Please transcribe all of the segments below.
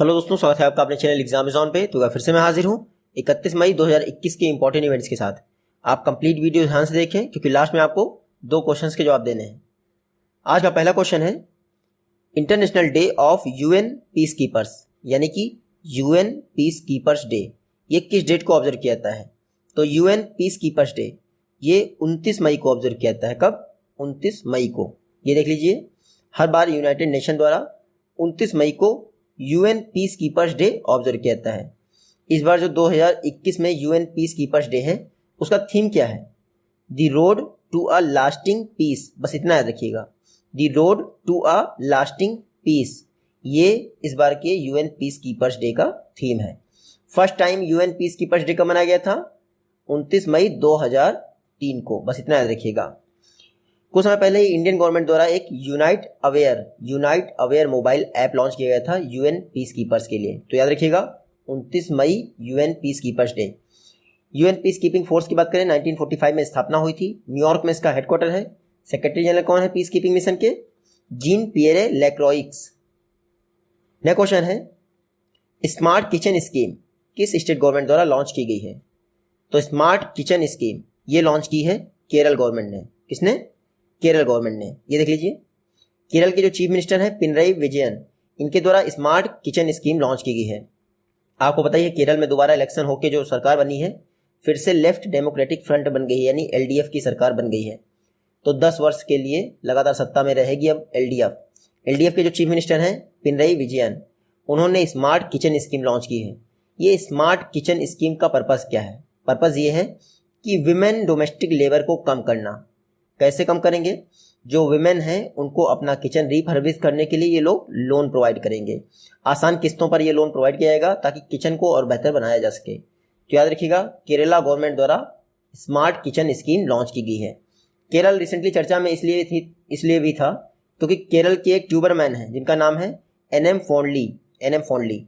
Hello दोस्तों, स्वागत है आपका अपने चैनल एग्जामेज़ॉन पे। तो फिर से मैं हाजिर हूँ 31 मई 2021 के इंपॉर्टेंट इवेंट्स के साथ। आप कंप्लीट वीडियो ध्यान से देखें क्योंकि लास्ट में आपको 2 क्वेश्चंस के जवाब देने हैं। आज का पहला क्वेश्चन है international day of UN peace keepers, यानी कि यूएन पीस कीपर्स डे ये किस डेट को ऑब्जर्व किया जाता है? तो यूएन पीस कीपर्स डे ये 29 मई को ऑब्जर्व किया जाता है। कब? 29 मई को। ये देख लीजिए, हर बार यूनाइटेड नेशन द्वारा 29 मई को UN peace keepers day observe किया जाता है। इस बार जो 2021 में यूएन पीस कीपर्स डे है उसका थीम क्या है? The road to a lasting peace. बस इतना याद रखिएगा, the road to a lasting peace, ये इस बार के यूएन पीस कीपर्स डे का थीम है। First time UN peace keepers day कब मनाया गया था? 29 मई 2003 को। बस इतना याद रखिएगा। कुछ समय पहले ही इंडियन गवर्नमेंट द्वारा एक unite aware mobile app launch किया गया था यूएन पीस कीपर्स के लिए। तो याद रखिएगा 29 मई UN peace keepers day. UN peace keeping force की बात करें 1945 में स्थापना हुई थी। न्यूयॉर्क में इसका हेडक्वार्टर है। सेक्रेटरी जनरल कौन है पीस कीपिंग मिशन के? Jean Pierre Lacroix. Next question है स्मार्ट किचन स्कीम किस स्टेट गवर्नमेंट द्वारा लॉन्च की गई है? तो स्मार्ट किचन स्कीम ये लॉन्च की है केरल गवर्नमेंट ने। किसने? केरल गवर्नमेंट ने। ये देख लीजिए, केरल के जो चीफ मिनिस्टर हैं पिनरई विजयन, इनके द्वारा स्मार्ट किचन स्कीम लॉन्च की गई है। आपको पता ही है केरल में दोबारा इलेक्शन होकर जो सरकार बनी है फिर से लेफ्ट डेमोक्रेटिक फ्रंट बन गई है, यानी एलडीएफ की सरकार बन गई है। तो 10 वर्ष के लिए लगातार सत्ता में रहेगी अब एलडीएफ के जो चीफ मिनिस्टर हैं पिनरई विजयन, उन्होंने स्मार्ट किचन स्कीम लॉन्च की है। ये स्मार्ट किचन स्कीम का पर्पज़ क्या है? पर्पज़ ये है कि विमेन डोमेस्टिक लेबर को कम करना। कैसे कम करेंगे? जो विमेन हैं उनको अपना किचन रिफर्बिश करने के लिए ये लोग लोन प्रोवाइड करेंगे। आसान किस्तों पर ये लोन प्रोवाइड किया जाएगा ताकि किचन को और बेहतर बनाया जा सके। तो याद रखिएगा केरला गवर्नमेंट द्वारा स्मार्ट किचन स्कीम लॉन्च की गई है। केरल रिसेंटली चर्चा में इसलिए भी था क्योंकि केरल के एक ट्यूबरमैन हैं जिनका नाम है एनएम फोंडली।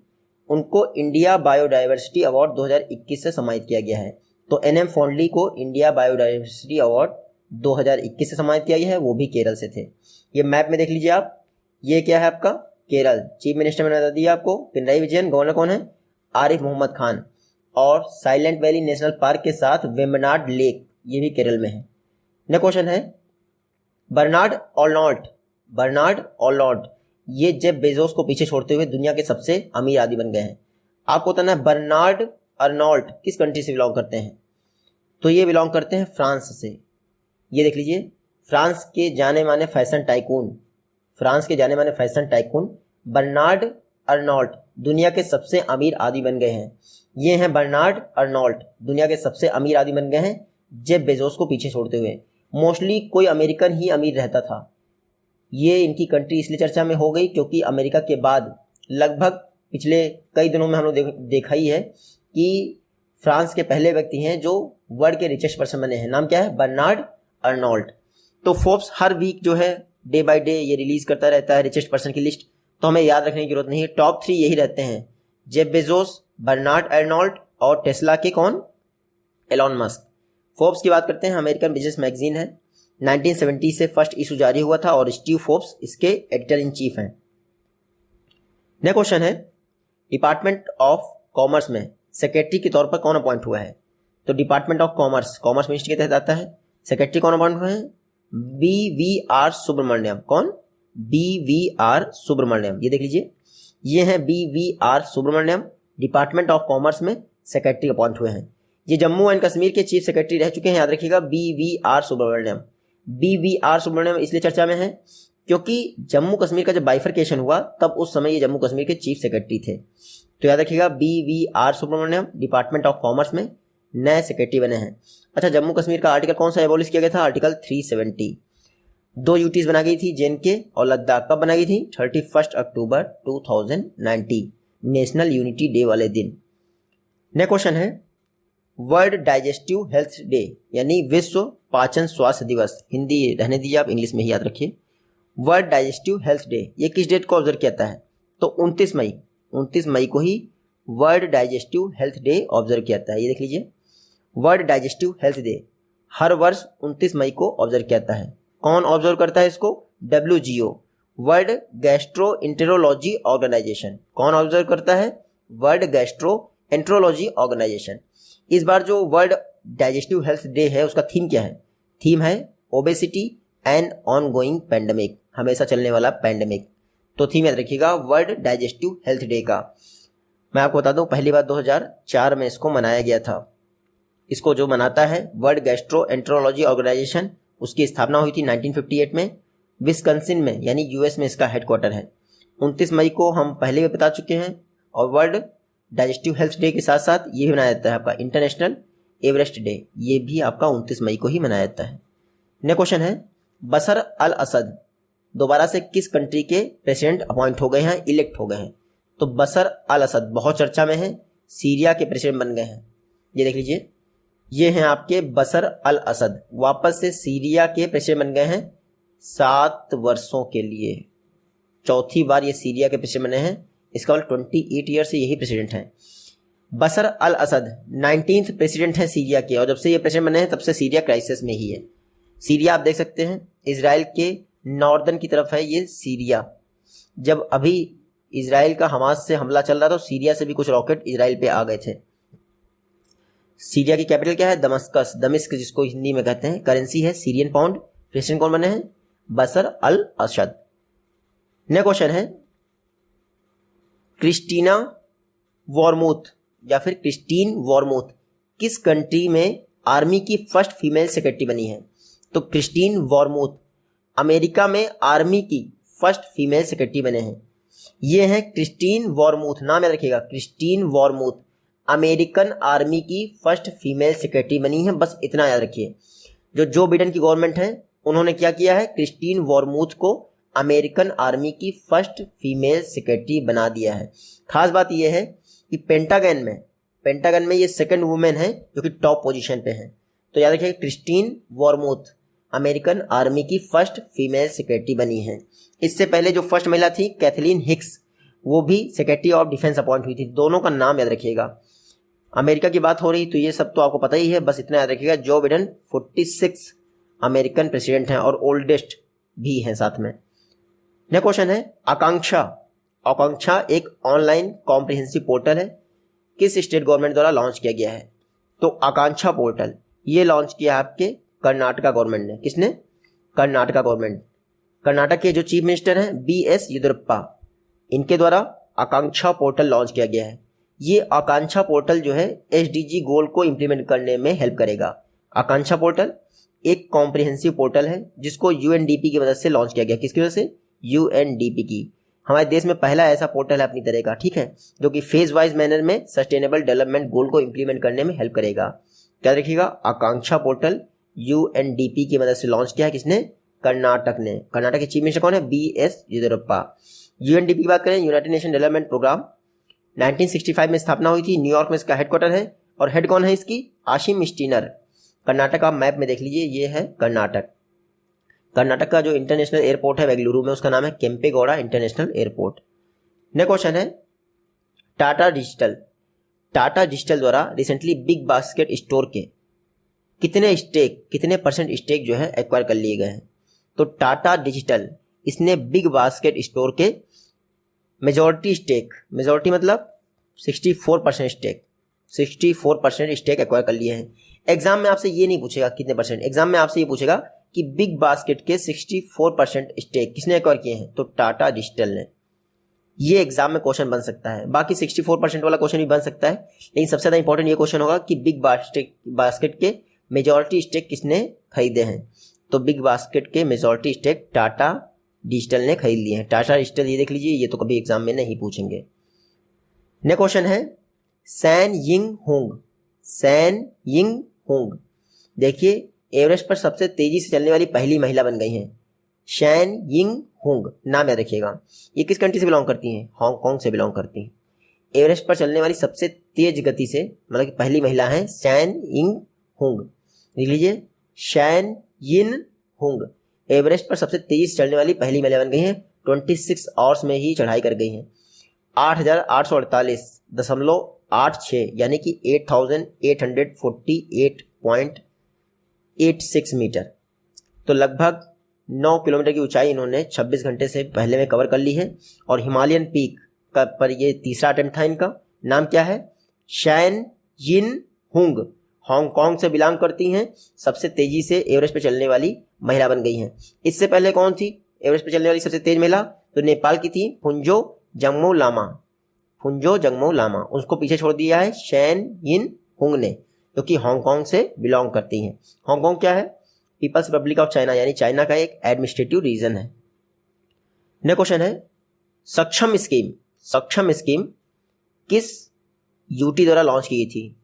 उनको इंडिया बायोडाइवर्सिटी अवार्ड 2021 से सम्मानित किया गया है। तो एनएम फोंडली को इंडिया बायोडाइवर्सिटी अवार्ड 2021 से सम्मानित किया गया है, वो भी केरल से थे। ये मैप में देख लीजिए आप, ये क्या है आपका? केरल। चीफ मिनिस्टर मैंने बता दिया आपको पिनरई विजयन। गवर्नर कौन है? आरिफ मोहम्मद खान। और साइलेंट वैली नेशनल पार्क के साथ वेम्बनाड लेक, ये भी केरल में है। नेक्स्ट क्वेश्चन है बर्नार्ड अर्नोल्ट ये जेफ बेजोस को पीछे छोड़ते हुए दुनिया के सबसे अमीर आदमी बन गए हैं। आपको बताना है बर्नार्ड अर्नोल्ट किस कंट्री से बिलोंग करते हैं? तो ये बिलोंग करते हैं फ्रांस से। ये देख लीजिए, फ्रांस के जाने माने फैशन टाइकून बर्नार्ड अर्नोल्ट दुनिया के सबसे अमीर आदमी बन गए हैं। ये हैं बर्नार्ड अर्नोल्ट, दुनिया के सबसे अमीर आदमी बन गए हैं जेफ बेजोस को पीछे छोड़ते हुए। मोस्टली कोई अमेरिकन ही अमीर रहता था। ये इनकी कंट्री इसलिए चर्चा में हो गई क्योंकि अमेरिका के बाद लगभग पिछले कई दिनों में हम लोग देखा ही है कि फ्रांस के पहले व्यक्ति हैं जो वर्ल्ड के रिचेस्ट पर्सन बने हैं। नाम क्या है? Bernard Arnault. तो फोर्ब्स हर वीक जो है डे बाय डे ये रिलीज करता रहता है रिचेस्ट पर्सन की लिस्ट, तो हमें याद रखने की जरूरत नहीं है। टॉप 3 यही रहते हैं, जेफ बेजोस, बर्नार्ड अर्नोल्ट और टेस्ला के कौन? Elon Musk. फोर्ब्स की बात करते हैं, अमेरिकन बिजनेस मैगजीन है। 1970 से फर्स्ट इशू जारी हुआ था और स्टीव फोर्ब्स इसके एडिटर इन चीफ हैं। नेक्स्ट क्वेश्चन है डिपार्टमेंट ऑफ कॉमर्स में सेक्रेटरी के तौर पर कौन अपॉइंट हुआ है? तो डिपार्टमेंट ऑफ कॉमर्स मिनिस्ट्री के तहत आता है। सेक्रेटरी कौन अपॉइंट हुए हैं? BVR सुब्रमण्यम। कौन? BVR सुब्रमण्यम। ये देख लीजिए, ये हैं BVR Subrahmanyam, department of commerce में सेक्रेटरी अपॉइंट हुए हैं। ये जम्मू एंड कश्मीर के चीफ सेक्रेटरी रह चुके हैं। याद रखिएगा BVR सुब्रमण्यम इसलिए चर्चा में है क्योंकि जम्मू कश्मीर का जब बाइफरकेशन हुआ तब उस समय ये जम्मू कश्मीर के चीफ सेक्रेटरी थे। तो याद रखिएगा BVR Subrahmanyam department of commerce में नए सेक्रेटरी बने हैं। अच्छा, जम्मू कश्मीर का आर्टिकल कौन सा एबॉलिश किया गया था? आर्टिकल 370। 2 यूटीज बना गई थी JNK और लद्दाख। कब बनाई थी? 31 अक्टूबर 2090, नेशनल यूनिटी डे वाले दिन। नेक्स्ट क्वेश्चन है वर्ल्ड डाइजेस्टिव हेल्थ डे यानी विश्व पाचन स्वास्थ्य दिवस। हिंदी रहने दीजिए, आप इंग्लिश में ही याद रखिए। वर्ल्ड डाइजेस्टिव हेल्थ डे ये किस डेट को ऑब्जर्व किया जाता है? तो 29 मई को ही world digestive health day observe किया जाता है। ये देख लीजिए, वर्ल्ड डाइजेस्टिव हेल्थ डे हर वर्ष 29 मई को ऑब्जर्व किया जाता है। कौन ऑब्जर्व करता है इसको? WGO, world gastroenterology organisation. कौन ऑब्जर्व करता है? World gastroenterology organisation. इस बार जो वर्ल्ड डाइजेस्टिव हेल्थ डे है उसका थीम क्या है? थीम है ओबेसिटी एंड ऑनगोइंग पैंडेमिक, हमेशा चलने वाला पैंडेमिक। तो थीम याद रखिएगा वर्ल्ड डाइजेस्टिव हेल्थ डे का। मैं आपको बता दूं पहली बार 2004 में इसको मनाया गया था। इसको जो मनाता है वर्ल्ड गैस्ट्रोएंटेरोलॉजी ऑर्गेनाइजेशन, उसकी स्थापना हुई थी 1958 में विस्कंसिन में, यानी यूएस में इसका हेडक्वार्टर है। 29 मई को हम पहले भी बता चुके हैं। और वर्ल्ड डाइजेस्टिव हेल्थ डे के साथ साथ ये भी मनाया जाता है आपका इंटरनेशनल एवरेस्ट डे, ये भी आपका 29 मई को ही मनाया जाता है। नेक्स्ट क्वेश्चन है, बशर अल असद दोबारा से किस कंट्री के प्रेसिडेंट अपॉइंट हो गए हैं, इलेक्ट हो गए हैं? तो बशर अल असद बहुत चर्चा में है, सीरिया के प्रेसिडेंट बन गए हैं। ये देख लीजिए, ये हैं आपके बशर अल असद, वापस से सीरिया के प्रेसिडेंट बन गए हैं 7 वर्षों के लिए। चौथी बार ये सीरिया के प्रेसिडेंट बने हैं, इसका मतलब 28 ईयर से यही प्रेसिडेंट हैं। बशर अल असद 19th प्रेसिडेंट हैं सीरिया के, और जब से ये प्रेसिडेंट बने हैं तब से सीरिया क्राइसिस में ही है। सीरिया आप देख सकते हैं इजराइल के नॉर्दर्न की तरफ है ये सीरिया। जब अभी इजराइल का हमास से हमला चल रहा था तो सीरिया से भी कुछ रॉकेट इजराइल पे आ गए थे। सीरिया की कैपिटल क्या है? दमस्कस, दमिश्क जिसको हिंदी में कहते हैं। करेंसी है सीरियन पाउंड। प्रेसिडेंट कौन बने हैं? बशर अल असद। नेक्स्ट क्वेश्चन है, क्रिस्टीना वॉरमुथ या फिर क्रिस्टीन वॉरमुथ किस कंट्री में आर्मी की फर्स्ट फीमेल सेक्रेटरी बनी है? तो क्रिस्टीन वॉरमुथ अमेरिका में आर्मी की फर्स्ट फीमेल सेक्रेटरी बने हैं। ये हैं क्रिस्टीन वॉरमुथ, नाम याद रखिएगा, क्रिस्टीन वॉरमुथ अमेरिकन आर्मी की फर्स्ट फीमेल सेक्रेटरी बनी है। बस इतना याद रखिए। जो बिडेन की गवर्नमेंट है उन्होंने क्या किया है? क्रिस्टीन वॉरमुथ को अमेरिकन आर्मी की फर्स्ट फीमेल सेक्रेटरी बना दिया है। खास बात यह है कि पेंटागन में ये सेकंड वुमेन है जो कि टॉप पोजीशन पे है। तो याद रखिए क्रिस्टीन वॉरमुथ अमेरिकन आर्मी की फर्स्ट फीमेल सेक्रेटरी बनी है। इससे पहले जो फर्स्ट महिला थी कैथलीन हिक्स, वो भी सेक्रेटरी ऑफ डिफेंस अपॉइंट हुई थी। दोनों का नाम याद रखिएगा। अमेरिका की बात हो रही तो ये सब तो आपको पता ही है, बस इतना याद रखिएगा। जो बिडेन 46 अमेरिकन प्रेसिडेंट हैं और ओल्डेस्ट भी हैं साथ में। नेक्स्ट क्वेश्चन है, आकांक्षा एक ऑनलाइन कॉम्प्रिहेंसिव पोर्टल है, किस स्टेट गवर्नमेंट द्वारा लॉन्च किया गया है? तो आकांक्षा पोर्टल ये लॉन्च किया आपके कर्नाटका गवर्नमेंट ने। किसने? कर्नाटका गवर्नमेंट। कर्नाटक के जो चीफ मिनिस्टर हैं BS येदियुरप्पा, इनके द्वारा आकांक्षा पोर्टल लॉन्च किया गया है। ये आकांक्षा पोर्टल जो है SDG गोल को इंप्लीमेंट करने में हेल्प करेगा। आकांक्षा पोर्टल एक कॉम्प्रिहेंसिव पोर्टल है जिसको UNDP की मदद से लॉन्च किया गया। किसकी वजह से? UNDP की। हमारे देश में पहला ऐसा पोर्टल है अपनी तरह का, ठीक है, जो कि फेज वाइज मैनर में सस्टेनेबल डेवलपमेंट गोल को इंप्लीमेंट करने में हेल्प करेगा। क्या रखिएगा? आकांक्षा पोर्टल UNDP की मदद से लॉन्च किया है। किसने? कर्नाटक ने। कर्नाटक के चीफ मिनिस्टर कौन है? BS येदियुरप्पा। UNDP की बात करें, यूनाइटेड नेशन डेवलपमेंट प्रोग्राम, 1965 में स्थापना हुई थी। न्यूयॉर्क में इसका हेडक्वार्टर है और हेड कौन है इसकी? आशिम स्टीनर। कर्नाटक आप मैप में देख लीजिए, ये है कर्नाटक। कर्नाटक का जो इंटरनेशनल एयरपोर्ट है बेंगलुरु में, उसका नाम है Kempegowda international airport. Next question है, टाटा डिजिटल द्वारा रिसेंटली बिग बास्केट स्टोर के कितने परसेंट स्टेक जो है एक्वायर कर लिए गए हैं? तो टाटा डिजिटल इसने बिग बास्केट स्टोर के मेजॉरिटी मतलब 64% स्टेक एक्वायर कर लिए हैं। एग्जाम में आपसे ये नहीं पूछेगा कितने परसेंट, एग्जाम में आपसे ये पूछेगा कि बिग बास्केट के 64% स्टेक किसने एक्वायर किए हैं? तो टाटा डिजिटल ने। ये एग्जाम में क्वेश्चन बन सकता है, बाकी 64% वाला क्वेश्चन भी बन सकता है, लेकिन सबसे ज्यादा इंपॉर्टेंट ये क्वेश्चन होगा कि बिग बास्केट के मेजॉरिटी स्टेक किसने खरीदे हैं? तो बिग बास्केट के मेजॉरिटी स्टेक टाटा डिजिटल ने खरीद लिए हैं। टाटा डिजिटल ये देख लीजिए, ये तो कभी एग्जाम में नहीं पूछेंगे। नेक्स्ट क्वेश्चन है, सैन यिंग हुंग देखिए एवरेस्ट पर सबसे तेजी से चलने वाली पहली महिला बन गई हैं। सैन यिंग हुंग, नाम याद रखिएगा। ये किस कंट्री से बिलोंग करती हैं? हांगकांग से बिलोंग करती हैं। एवरेस्ट पर चलने वाली सबसे तेज गति से मतलब कि पहली महिला है सैन यिंग हुंग। देख लीजिए, सैन यिन हुंग एवरेस्ट पर सबसे तेजी से चलने वाली पहली महिला बन गई हैं। 26 आवर्स में ही चढ़ाई कर गई हैं। 8,848.86 यानी कि 8,848.86 मीटर, तो लगभग 9 किलोमीटर की ऊंचाई इन्होंने 26 घंटे से पहले में कवर कर ली है। और हिमालयन पीक का पर ये तीसरा अटेम्प्ट था इनका। नाम क्या है? शैन यिन हुंग, हांगकांग से बिलोंग करती हैं, सबसे तेजी से एवरेस्ट पे चलने वाली महिला बन गई हैं। इससे पहले कौन थी एवरेस्ट पे चलने वाली सबसे तेज महिला? तो नेपाल की थी फुंजो जंगमो लामा, फुंजो जंगमो लामा। उसको पीछे छोड़ दिया है शैन यिन हुंग ने, जो कि हांगकांग से बिलोंग करती हैं। हांगकांग क्या है? पीपल्स रिपब्लिक ऑफ चाइना, यानी चाइना का एक एडमिनिस्ट्रेटिव रीजन है। नेक्स्ट क्वेश्चन है सक्षम स्कीम। सक्षम स्कीम किस यूटी द्वारा लॉन्च की गई थी?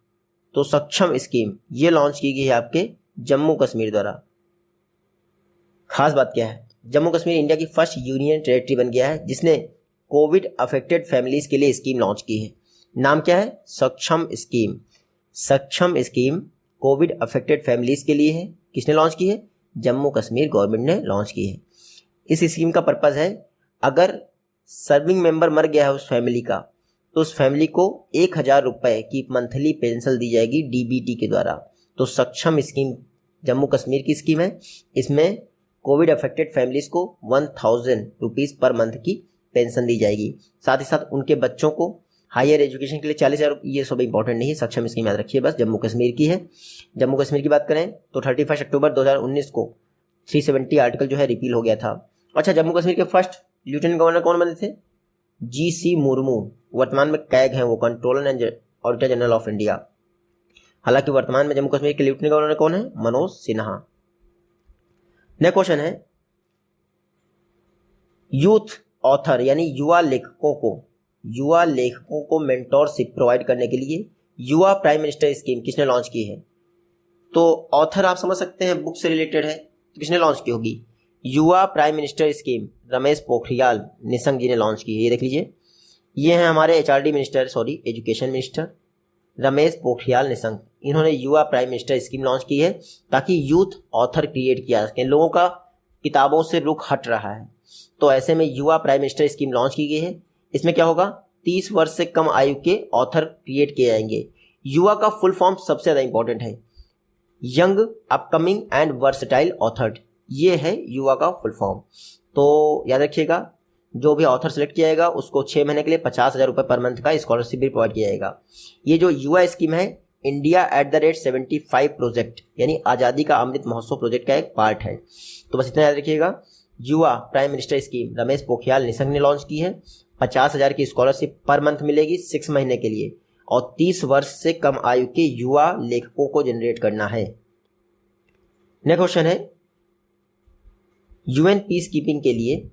तो सक्षम स्कीम ये लॉन्च की गई है आपके जम्मू कश्मीर द्वारा। खास बात क्या है? जम्मू कश्मीर इंडिया की फर्स्ट यूनियन टेरिटरी बन गया है जिसने कोविड अफेक्टेड फैमिलीज के लिए स्कीम लॉन्च की है। नाम क्या है? सक्षम स्कीम। सक्षम स्कीम कोविड अफेक्टेड फैमिलीज के लिए है। किसने लॉन्च की है? जम्मू कश्मीर गवर्नमेंट ने लॉन्च की है। इस स्कीम का पर्पज़ है, अगर सर्विंग मेंबर मर गया है उस फैमिली का, तो उस फैमिली को 1000 रुपये की मंथली पेंशन दी जाएगी डीबीटी के द्वारा। तो सक्षम स्कीम जम्मू कश्मीर की स्कीम है। इसमें कोविड अफेक्टेड फैमिलीज को 1000 रुपीज़ पर मंथ की पेंशन दी जाएगी। साथ ही साथ उनके बच्चों को हायर एजुकेशन के लिए 40,000। ये सब इंपॉर्टेंट नहीं है, सक्षम स्कीम याद रखिए, बस जम्मू कश्मीर की है। जम्मू कश्मीर की बात करें तो 31 अक्टूबर 2019 को 370 आर्टिकल जो है रिपील हो गया था। अच्छा, जम्मू कश्मीर के फर्स्ट लेफ्टिनेंट गवर्नर कौन बने थे? GC मुर्मू। वर्तमान में कैग हैं वो, controller and auditor general of India. हालांकि वर्तमान में जम्मू कश्मीर के लेफ्टिनेंट गवर्नर कौन है? मनोज सिन्हा। नेक्स्ट क्वेश्चन है यूथ ऑथर यानी युवा लेखकों को मेंटोरशिप प्रोवाइड करने के लिए युवा प्राइम मिनिस्टर स्कीम किसने लॉन्च की है? तो ऑथर आप समझ सकते हैं बुक से रिलेटेड है, तो किसने लॉन्च की होगी? युवा prime minister scheme Ramesh Pokhriyal Nishank ji ने लॉन्च की है। ये देख लीजिए, ये हैं हमारे एजुकेशन मिनिस्टर रमेश पोखरियाल निशंक। इन्होंने युवा प्राइम मिनिस्टर स्कीम लॉन्च की है ताकि यूथ ऑथर क्रिएट किया जा सके। लोगों का किताबों से रुख हट रहा है, तो ऐसे में युवा प्राइम मिनिस्टर स्कीम लॉन्च की गई है। इसमें क्या होगा? 30 वर्ष से कम आयु के ऑथर क्रिएट किए जाएंगे। युवा का फुल फॉर्म सबसे ज़्यादा इंपॉर्टेंट है, young upcoming and versatile author. ये है युवा का फुल फॉर्म। तो याद रखिएगा, जो भी ऑथर सेलेक्ट किया जाएगा उसको 6 महीने के लिए 50,000 रुपये पर मंथ का स्कॉलरशिप भी प्रोवाइड किया जाएगा। ये जो युवा स्कीम है इंडिया @75 प्रोजेक्ट यानी आज़ादी का अमृत महोत्सव प्रोजेक्ट का एक पार्ट है। तो बस इतना याद रखिएगा, युवा prime minister scheme Ramesh Pokhriyal Nishank ने लॉन्च की है। 50,000 की स्कॉलरशिप पर मंथ मिलेगी 6 महीने के लिए, और 30 वर्ष से कम आयु के युवा लेखकों को जनरेट करना है। नेक्स्ट क्वेश्चन है UN पीस कीपिंग के लिए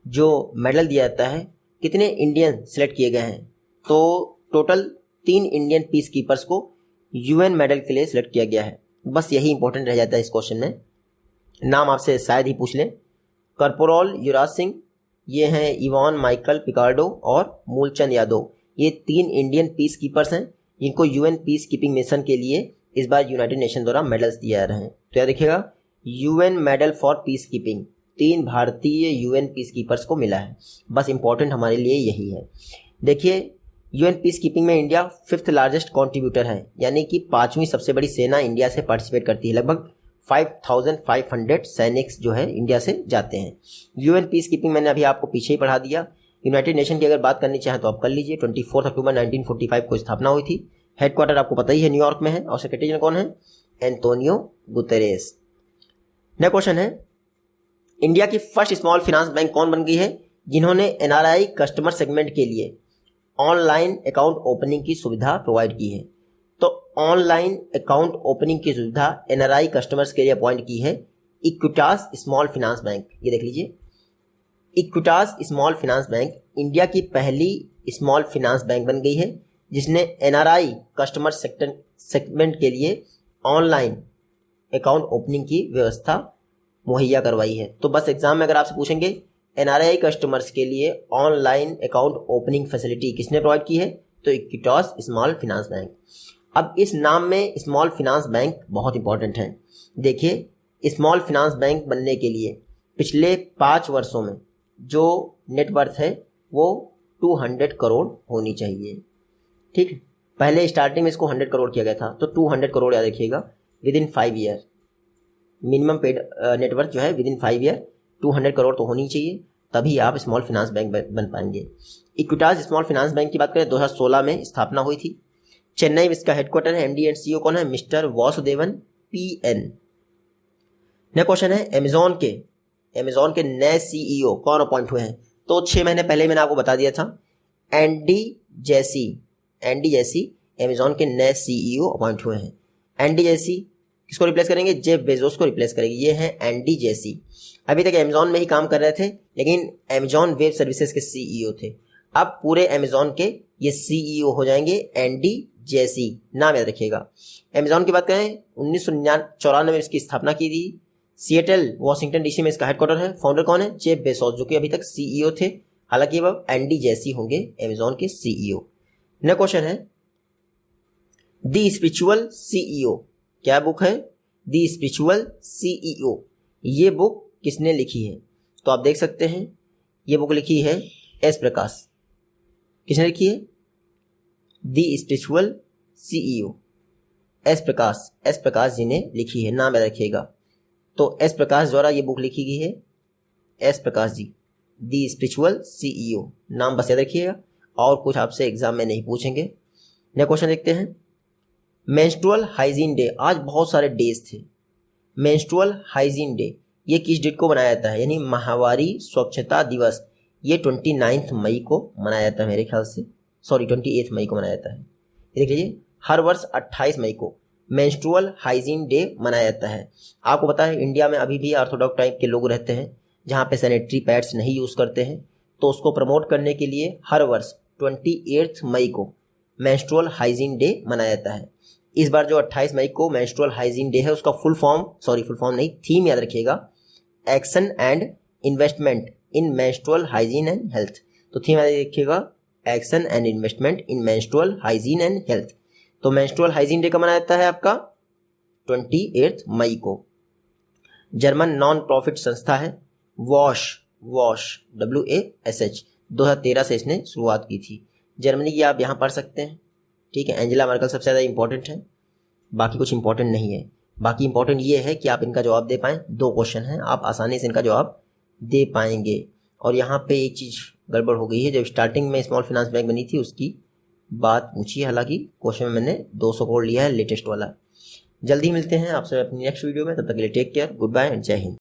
जो मेडल दिया जाता है कितने इंडियन सेलेक्ट किए गए हैं? तो टोटल 3 इंडियन पीस कीपर्स को UN मेडल के लिए सिलेक्ट किया गया है। बस यही इंपॉर्टेंट रह जाता है इस क्वेश्चन में। नाम आपसे शायद ही पूछ लें। कर्पोरल युवराज सिंह, ये हैं इवान माइकल पिकार्डो और मूलचंद यादव। ये 3 इंडियन पीस कीपर्स हैं जिनको UN पीस कीपिंग मिशन के लिए इस बार यूनाइटेड नेशन द्वारा मेडल्स दिए जा रहे हैं। तो याद रखिएगा, UN medal for peace keeping 3 भारतीय UN पीस कीपर्स को मिला है। बस इंपॉर्टेंट हमारे लिए यही है। देखिए, UN पीस कीपिंग में इंडिया 5th लार्जेस्ट कॉन्ट्रीब्यूटर है, यानी कि 5वीं सबसे बड़ी सेना इंडिया से पार्टिसिपेट करती है। लगभग 5500 सैनिक जो है इंडिया से जाते हैं। UN पीस कीपिंग मैंने अभी आपको पीछे ही पढ़ा दिया। यूनाइटेड नेशन की अगर बात करनी चाहें तो आप कर लीजिए। 24 अक्टूबर 1945 को स्थापना हुई थी। हेडक्वार्टर आपको पता ही है न्यूयॉर्क में है, और सेक्रेटरी जनरल कौन है? Antonio Guterres. नेक्स्ट क्वेश्चन है इंडिया की फर्स्ट स्मॉल फाइनेंस बैंक कौन बन गई है जिन्होंने NRI कस्टमर सेगमेंट के लिए ऑनलाइन अकाउंट ओपनिंग की सुविधा प्रोवाइड की है? तो ऑनलाइन अकाउंट ओपनिंग की सुविधा NRI कस्टमर्स के लिए अपॉइंट की है इक्विटास स्मॉल फाइनेंस बैंक। ये देख लीजिए, Equitas small finance bank India की पहली स्मॉल फाइनेंस बैंक बन गई है जिसने NRI कस्टमर सेगमेंट के लिए ऑनलाइन अकाउंट ओपनिंग की व्यवस्था मुहैया करवाई है। तो बस एग्जाम में अगर आपसे पूछेंगे NRI कस्टमर्स के लिए ऑनलाइन अकाउंट ओपनिंग फैसिलिटी किसने प्रोवाइड की है, तो इक्विटास स्मॉल फाइनेंस बैंक। अब इस नाम में स्मॉल फाइनेंस बैंक बहुत इंपॉर्टेंट है। देखिए, स्मॉल फाइनेंस बैंक बनने के लिए पिछले 5 वर्षों में जो नेटवर्थ है वो 200 करोड़ होनी चाहिए। ठीक है, पहले स्टार्टिंग में इसको 100 करोड़ किया गया था, तो 200 करोड़ याद रखिएगा with in 5 year. Minimum paid net worth जो है विद इन 5 ईयर 200 करोड़ तो होनी चाहिए, तभी आप स्मॉल फाइनेंस बैंक बन पाएंगे। इक्विटास स्मॉल फाइनेंस बैंक की बात करें 2016 में स्थापना हुई थी। चेन्नई में इसका हेडक्वार्टर है। एमडी एंड सीईओ कौन है? Mister Vasudevan PN. Next question है अमेजॉन के नए सीईओ कौन अपॉइंट हुए हैं? तो 6 महीने पहले मैंने आपको बता दिया था, एंडी जैसी अमेजॉन के नए सीईओ अपॉइंट हुए हैं। एंडी जैसी किसको रिप्लेस करेंगे? जेफ बेजोस को रिप्लेस करेंगे। ये हैं एंडी जैसी। अभी तक अमेजॉन में ही काम कर रहे थे, लेकिन अमेजॉन वेब सर्विसेज के सीईओ थे। अब पूरे अमेजॉन के ये सीईओ हो जाएंगे एंडी जैसी, नाम याद रखिएगा। अमेजॉन की बात करें 1994 में इसकी स्थापना की थी। सिएटल वॉशिंगटन डीसी में इसका हेडक्वार्टर है। फाउंडर कौन है? जेफ बेजोस, जो कि अभी तक सीईओ थे, हालांकि अब एंडी जैसी होंगे अमेजॉन के सीईओ। नेक्स्ट क्वेश्चन है द स्पिरिचुअल सीईओ। क्या बुक है? The spiritual CEO. ये बुक किसने लिखी है? तो आप देख सकते हैं ये बुक लिखी है एस प्रकाश। किसने लिखी है? The spiritual CEO S Prakash जी ने लिखी है, नाम याद रखिएगा। तो एस प्रकाश द्वारा ये बुक लिखी गई है, S Prakash ji, the spiritual CEO, नाम बस याद रखिएगा। और कुछ आपसे एग्जाम में नहीं पूछेंगे। नेक्स्ट क्वेश्चन देखते हैं। मेंस्ट्रुअल हाइजीन डे, आज बहुत सारे डेज थे। मेंस्ट्रुअल हाइजीन डे ये किस डेट को मनाया जाता है? यानी माहवारी स्वच्छता दिवस, ये 29 मई को मनाया जाता है मेरे ख्याल से, 28 मई को मनाया जाता है। देख लीजिए, हर वर्ष 28 मई को मेंस्ट्रुअल हाइजीन डे मनाया जाता है। आपको पता है इंडिया में अभी भी ऑर्थोडॉक्स टाइप के लोग रहते हैं जहाँ पे सैनिटरी पैड्स नहीं यूज़ करते हैं, तो उसको प्रमोट करने के लिए हर वर्ष 28 मई को मेंस्ट्रुअल हाइजीन डे मनाया जाता है। इस बार जो 28 मई को मेंस्ट्रुअल हाइजीन डे है उसका फुल फॉर्म नहीं, थीम याद रखिएगा, action and investment in menstrual hygiene and health. तो थीम याद रखिएगा, action and investment in menstrual hygiene and health. तो मेंस्ट्रुअल हाइजीन डे कब मनाया जाता है आपका? 28 मई को। जर्मन नॉन प्रॉफिट संस्था है वॉश, WASH, 2013 से इसने शुरुआत की थी। जर्मनी की आप यहाँ पढ़ सकते हैं, ठीक है। एंजेला मर्कल सबसे ज़्यादा इंपॉर्टेंट है, बाकी कुछ इंपॉर्टेंट नहीं है। बाकी इंपॉर्टेंट ये है कि आप इनका जवाब दे पाएँ। 2 क्वेश्चन हैं, आप आसानी से इनका जवाब दे पाएंगे। और यहाँ पे एक चीज़ गड़बड़ हो गई है, जब स्टार्टिंग में स्मॉल फाइनेंस बैंक बनी थी उसकी बात पूछी, हालांकि क्वेश्चन में मैंने 200 करोड़ लिया है, लेटेस्ट वाला। जल्दी मिलते हैं आपसे अपनी नेक्स्ट वीडियो में, तब तक के लिए take care, goodbye and जय हिंद।